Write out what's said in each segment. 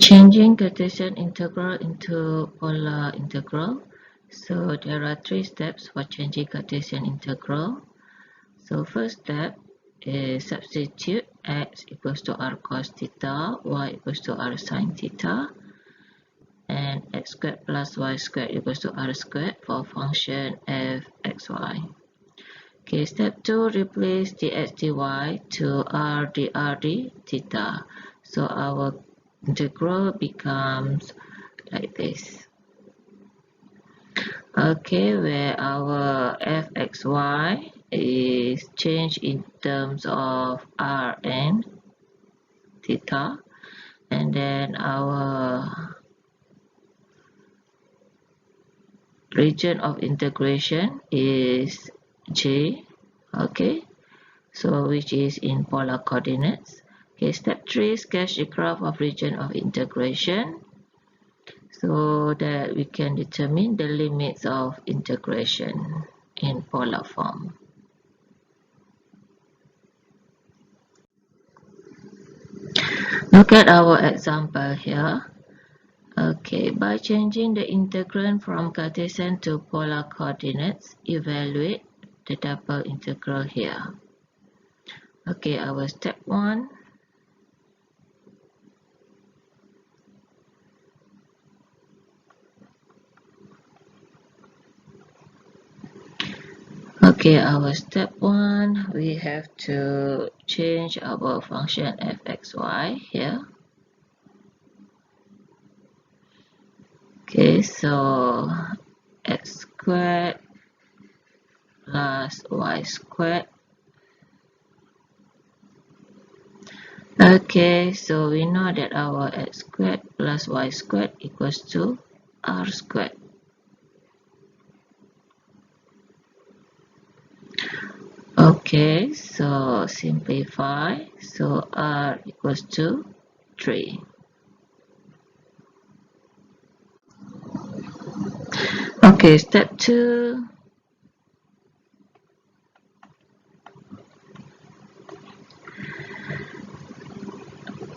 Changing Cartesian integral into polar integral. So there are three steps for changing Cartesian integral. So first step is substitute x equals to r cos theta, y equals to r sin theta, and x squared plus y squared equals to r squared for function f(xy). Okay, step 2, replace dx dy to r dr d theta. So our integral becomes like this. Okay, where our f(xy) is changed in terms of r and theta, and then our region of integration is J, okay, so which is in polar coordinates. Okay, step 3, sketch the graph of region of integration so that we can determine the limits of integration in polar form. Look at our example here. Okay, by changing the integrand from Cartesian to polar coordinates, evaluate the double integral here. Okay, our step 1. Okay, our step 1, we have to change our function f(xy) here. Okay, so x squared plus y squared. Okay, so we know that our x squared plus y squared equals to r squared. Okay, so simplify. So r equals to 3. Okay, step 2.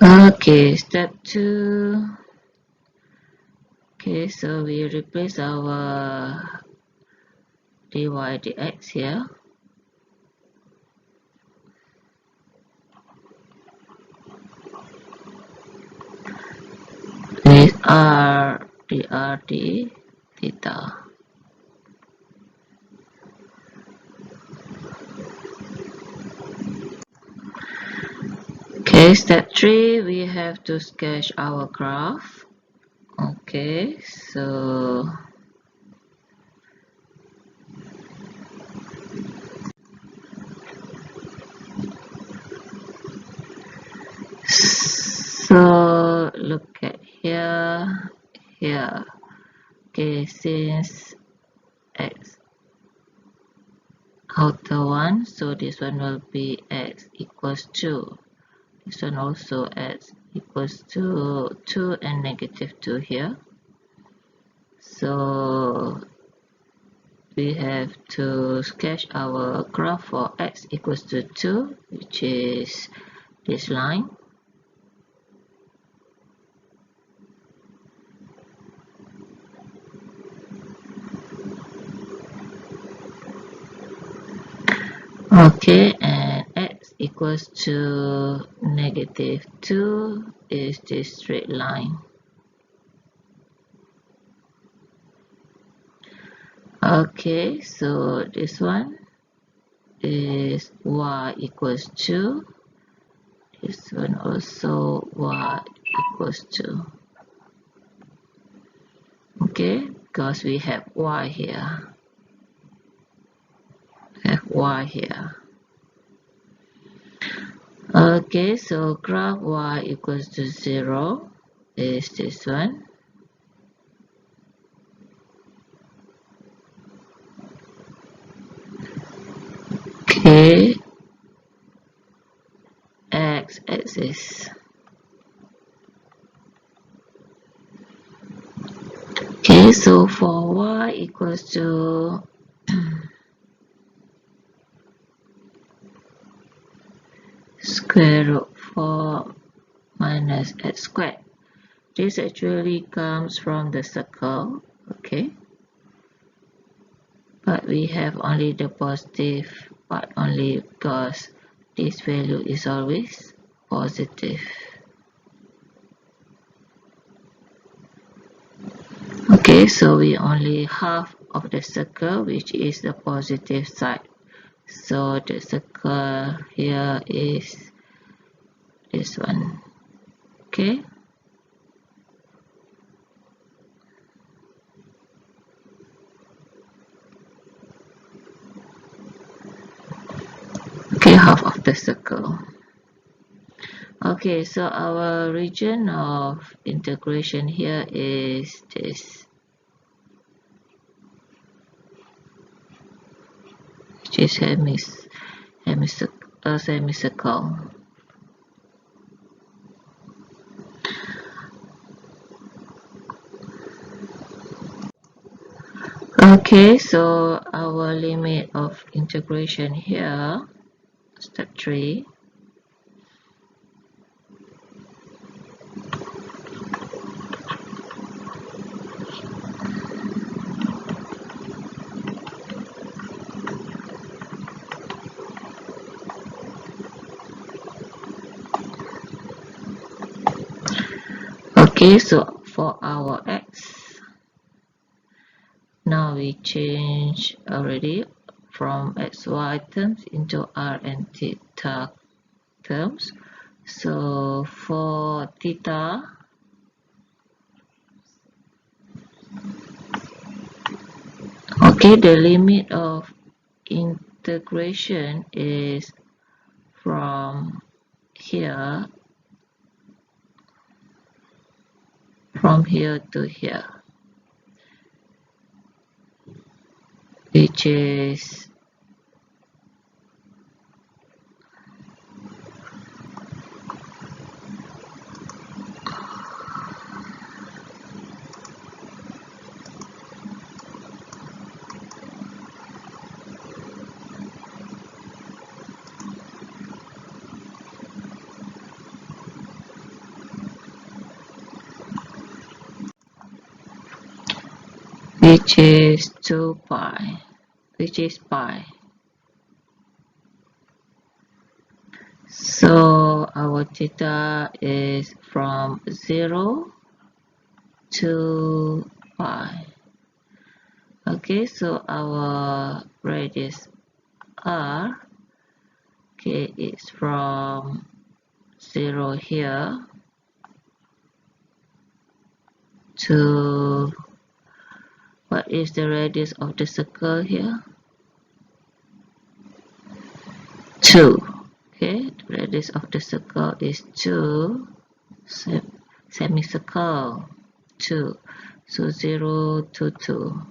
Okay, step 2. Okay, so we replace our dy dx here. With r dr d theta. Okay, step 3, we have to sketch our graph. Okay, so look at here. Okay, since x outer one, so this one will be x equals 2. This one also x equals to 2 and negative 2 here. So we have to sketch our graph for x equals to 2, which is this line. Okay, and x equals to negative 2 is this straight line. Okay, so this one is y equals 2. This one also y equals 2. Okay, because we have y here. Okay, so graph y equals to 0 is this one. Okay, x-axis. Okay, so for y equals to square root 4 minus x squared. this actually comes from the circle, okay, but we have only the positive part only because this value is always positive. Okay, so we only half of the circle, which is the positive side. So the circle here is this one. Okay. Okay, half of the circle. Okay, so our region of integration here is this, which is semicircle. Okay, so our limit of integration here, step 3. Okay, so for our x, now we change already from xy terms into r and theta terms. So for theta, okay, the limit of integration is from here to here, which is which is 2 pi, which is pi. So our theta is from 0 to pi. Okay, so our radius r, okay, is from 0 here to, what is the radius of the circle here? 2. Okay, the radius of the circle is 2, semicircle 2, so 0 to 2.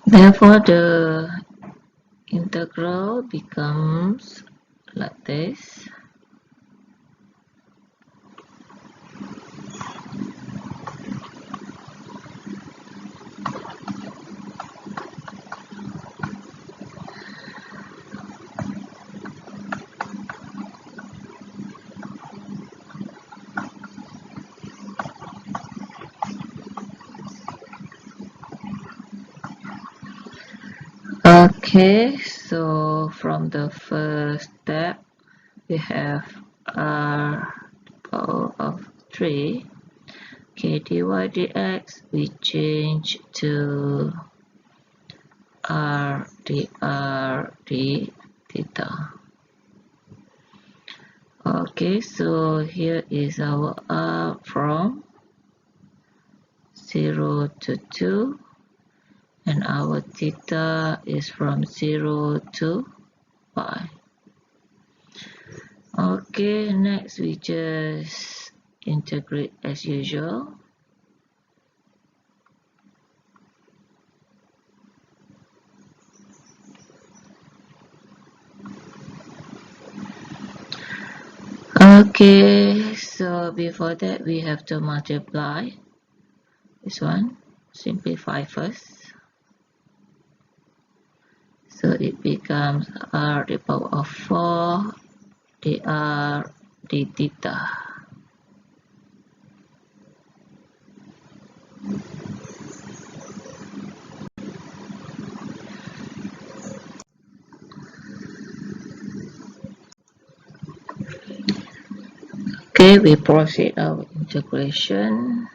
Therefore, the integral becomes like this. Okay, so from the first step, we have r power of 3. Okay, dy dx, we change to r dr d theta. Okay, so here is our r from 0 to 2. And our theta is from 0 to pi. Okay, next we just integrate as usual. Okay, so before that we have to multiply this one simplify first. So it becomes r to the power of 4 dr d theta. Okay, we proceed our integration.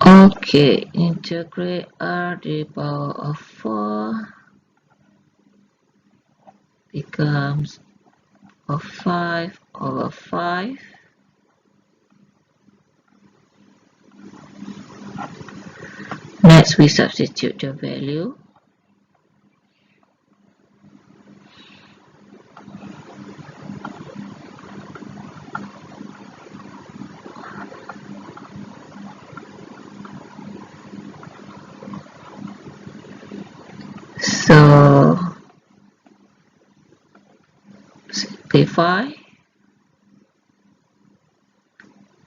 Okay, integrate r to the power of 4 becomes of 5 over 5. Next, we substitute the value. So, simplify.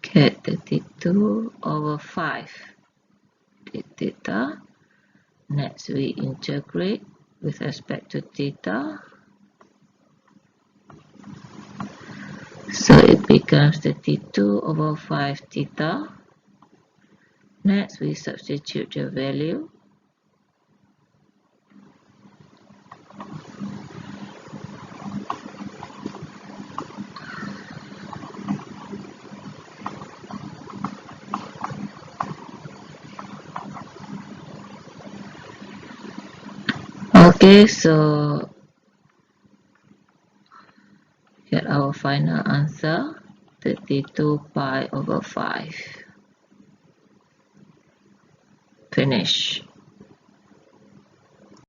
Get 32 over 5 d theta. Next, we integrate with respect to theta. So it becomes 32 over 5 theta. Next, we substitute the value. Okay, so get our final answer, 32 pi over 5. Finish.